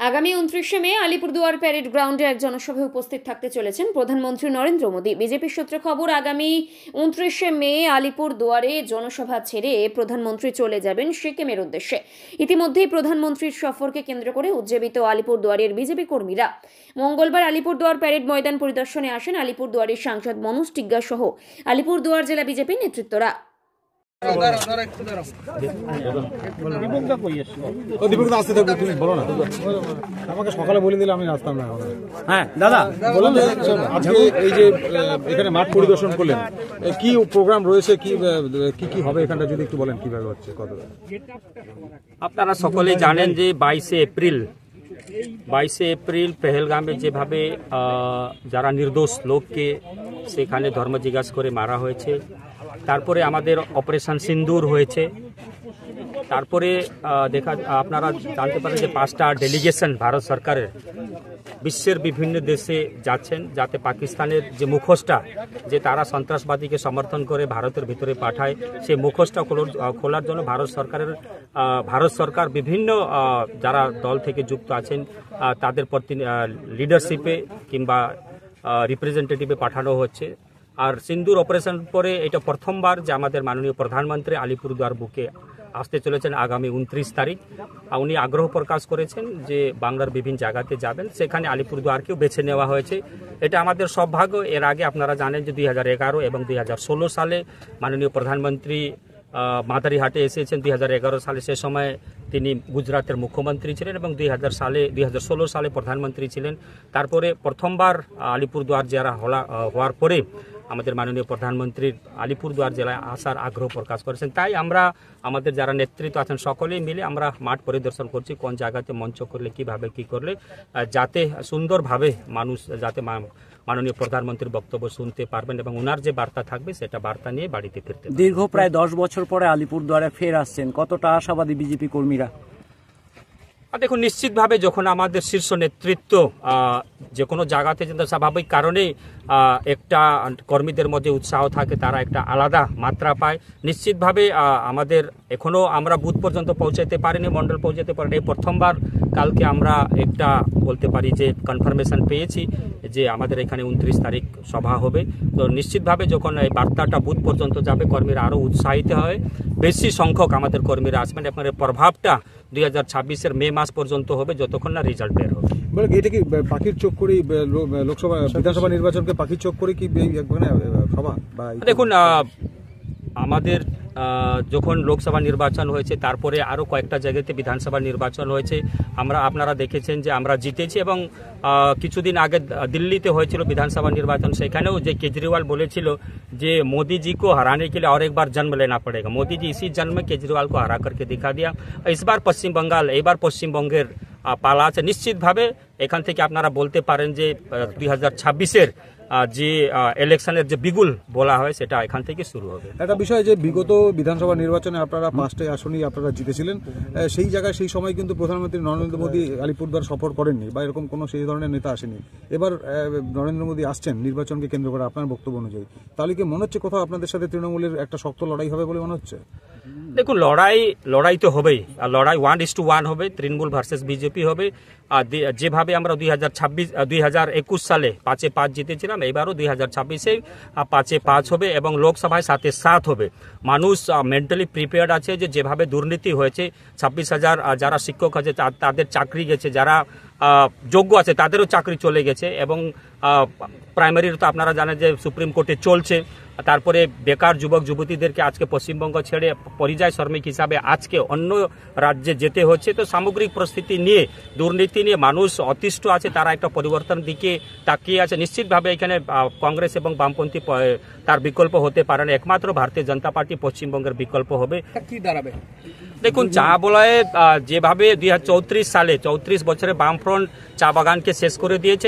আগামী 29শে মে আলিপুরদুয়ার প্যারেড গ্রাউন্ডে এক জনসভায় উপস্থিত থাকতে চলেছেন প্রধানমন্ত্রী নরেন্দ্র মোদী। বিজেপি সূত্রে খবর, আগামী 29শে মে আলিপুরদুয়ারে জনসভা ছেড়ে প্রধানমন্ত্রী চলে যাবেন সিকিমের উদ্দেশ্যে। ইতিমধ্যেই প্রধানমন্ত্রীর সফরকে কেন্দ্র করে উজ্জীবিত আলিপুরদুয়ারের বিজেপি কর্মীরা। মঙ্গলবার আলিপুরদুয়ার প্যারেড ময়দান পরিদর্শনে আসেন আলিপুরদুয়ারের সাংসদ মনোজ টিগ্গা সহ আলিপুরদুয়ার জেলা বিজেপি নেতৃত্বরা। সকালে বলে দিলে আমি আসতাম না। হ্যাঁ দাদা বলুন, আজকে এই যে এখানে মাঠ পরিদর্শন করলেন, কি প্রোগ্রাম রয়েছে, কি কি হবে এখানটা যদি একটু বলেন, কিভাবে হচ্ছে, কত? আপনারা সকলেই জানেন যে 22শে এপ্রিল পেহেলগামে যেভাবে যারা নির্দোষ লোককে সেখানে ধর্ম জিজ্ঞাসা করে মারা হয়েছে, তারপরে আমাদের অপারেশন সিন্দুর হয়েছে, তারপরে আপনারা জানতে পারেন যে 5টা ডেলিগেশন ভারত সরকারের বিশ্বের বিভিন্ন দেশে যাচ্ছেন, যাতে পাকিস্তানের যে মুখোশটা যে তারা সন্ত্রাসবাদীকে সমর্থন করে ভারতের ভিতরে পাঠায়, সেই মুখোশটা খোলার জন্য ভারত সরকার বিভিন্ন যারা দল থেকে যুক্ত আছেন তাদের লিডারশিপে কিংবা রিপ্রেজেন্টেটিভে পাঠানো হচ্ছে। আর সিন্দুর অপারেশন পরে এটা প্রথমবার যে আমাদের মাননীয় প্রধানমন্ত্রী আলিপুরদুয়ার বুকে আসতে চলেছেন আগামী 29 তারিখ। উনি আগ্রহ প্রকাশ করেছেন যে বাংলার বিভিন্ন জায়গাতে যাবেন, সেখানে আলিপুরদুয়ারকেও বেছে নেওয়া হয়েছে। এটা আমাদের সৌভাগ্য। এর আগে আপনারা জানেন যে 2011 এবং 2016 সালে মাননীয় প্রধানমন্ত্রী মাদারিহাটে এসেছেন 2011 সালে। সে সময় তিনি গুজরাটের মুখ্যমন্ত্রী ছিলেন এবং 2016 সালে প্রধানমন্ত্রী ছিলেন। তারপরে প্রথমবার আলিপুরদুয়ার জেলা হওয়ার পরে আমাদের মাননীয় প্রধানমন্ত্রীর আলিপুরদুয়ার জেলায় আসার আগ্রহ প্রকাশ করেছেন। তাই আমরা আমাদের যারা নেতৃত্ব আছেন সকলেই মিলে আমরা মাঠ পরিদর্শন করছি, কোন জায়গাতে মঞ্চ করলে কিভাবে কি করলে যাতে সুন্দরভাবে মানুষ যাতে মাননীয় প্রধানমন্ত্রীর বক্তব্য শুনতে পারবেন এবং ওনার যে বার্তা থাকবে সেটা বার্তা নিয়ে বাড়িতে ফিরতে। দীর্ঘ প্রায় 10 বছর পরে আলিপুরদুয়ারে ফের আসছেন, কতটা আশাবাদী বিজেপি কর্মীরা? দেখুন, নিশ্চিতভাবে যখন আমাদের শীর্ষ নেতৃত্ব যে কোনো জায়গাতে যেন স্বাভাবিক কারণে একটা কর্মীদের মধ্যে উৎসাহ থাকে, তারা একটা আলাদা মাত্রা পায়। নিশ্চিতভাবে আমাদের এখনও আমরা বুথ পর্যন্ত পৌঁছাতে পারিনি, মণ্ডল পৌঁছাতে পারিনি। এই প্রথমবার কালকে আমরা একটা বলতে পারি যে কনফার্মেশন পেয়েছি যে আমাদের এখানে 29 তারিখ সভা হবে। তো নিশ্চিতভাবে যখন এই বার্তাটা বুথ পর্যন্ত যাবে, কর্মীরা আরও উৎসাহিত হয়, বেশি সংখ্যক আমাদের কর্মীরা আসবেন এবং এর প্রভাবটা 2026-এর মে মাস পর্যন্ত হবে, যতক্ষণ না রেজাল্ট বের হবে। এটা কি পাখির চোখ করেই লোকসভা বিধানসভা নির্বাচনকে পাখির চোখ করে কি সভা? দেখুন, আমাদের যখন লোকসভা নির্বাচন হয়েছে তারপরে আরও কয়েকটা জায়গাতে বিধানসভা নির্বাচন হয়েছে। আপনারা দেখেছেন যে আমরা জিতেছি এবং কিছুদিন আগে দিল্লিতে হয়েছিল বিধানসভা নির্বাচন। সেখানেও যে কেজরিওয়াল বলেছিল যে मोदी जी को हराने के लिए और एक बार जन्म लेना पड़ेगा, मोदी जी इसी जन्म में केजरीवाल को हरा करके दिखा दिया। इस बार पश्चिम बंगाल, এবার পশ্চিমবঙ্গের পালা আছে। নিশ্চিতভাবে এখান থেকে আপনারা বলতে পারেন যে 2026-এর যে ইলেকশনের যে বিগুল বলা হয় সেটা এখান থেকে শুরু হবে। একটা বিষয় যে বিগত বিধানসভা নির্বাচনে আপনারা 5টি আসনই আপনারা জিতেছিলেন, সেই জায়গায় সেই সময় কিন্তু প্রধানমন্ত্রী নরেন্দ্র মোদী আলিপুরদুয়ার সফর করেননি বা এরকম কোনো সেই ধরনের নেতা আসেনি। এবার নরেন্দ্র মোদী আসছেন নির্বাচনকে কেন্দ্র করে, আপনার বক্তব্য অনুযায়ী তাহলে কি মনে হচ্ছে কোথাও আপনাদের সাথে তৃণমূলের একটা শক্ত লড়াই হবে বলে মনে হচ্ছে? দেখুন, লড়াই তো হবেই, আর লড়াই 1:1 হবে, তৃণমূল ভার্সেস বিজেপি হবে। আর যেভাবে আমরা 2021 সালে 5-5 জিতেছিলাম, এবারও 2026-এ 5-5 হবে এবং লোকসভায় 7-7 হবে। মানুষ মেন্টালি প্রিপেয়ার্ড আছে যে যেভাবে দুর্নীতি হয়েছে, 26,000 যারা শিক্ষক আছে তাদের চাকরি গেছে, যারা যোগ্য আছে তাদেরও চাকরি চলে গেছে এবং প্রাইমারির তো আপনারা জানেন যে সুপ্রিম কোর্টে চলছে। তারপরে বেকার যুবক যুবতীদেরকে আজকে পশ্চিমবঙ্গ ছেড়ে পরিযায়ী শ্রমিক হিসাবে আজকে অন্য রাজ্যে যেতে হচ্ছে। তো সামগ্রিক পরিস্থিতি নিয়ে, দুর্নীতি নিয়ে মানুষ অতিষ্ঠ আছে, তারা একটা পরিবর্তন দিকে তাকিয়ে আছে। নিশ্চিতভাবে এখানে কংগ্রেস এবং বামপন্থী তার বিকল্প হতে পারে না, একমাত্র ভারতীয় জনতা পার্টি পশ্চিমবঙ্গের বিকল্প হবে। কি দাঁড়াবে? দেখুন, চা বলয়ে যেভাবে 2034 সালে 34 বছরে বামফ্রন্ট চা বাগানকে শেষ করে দিয়েছে,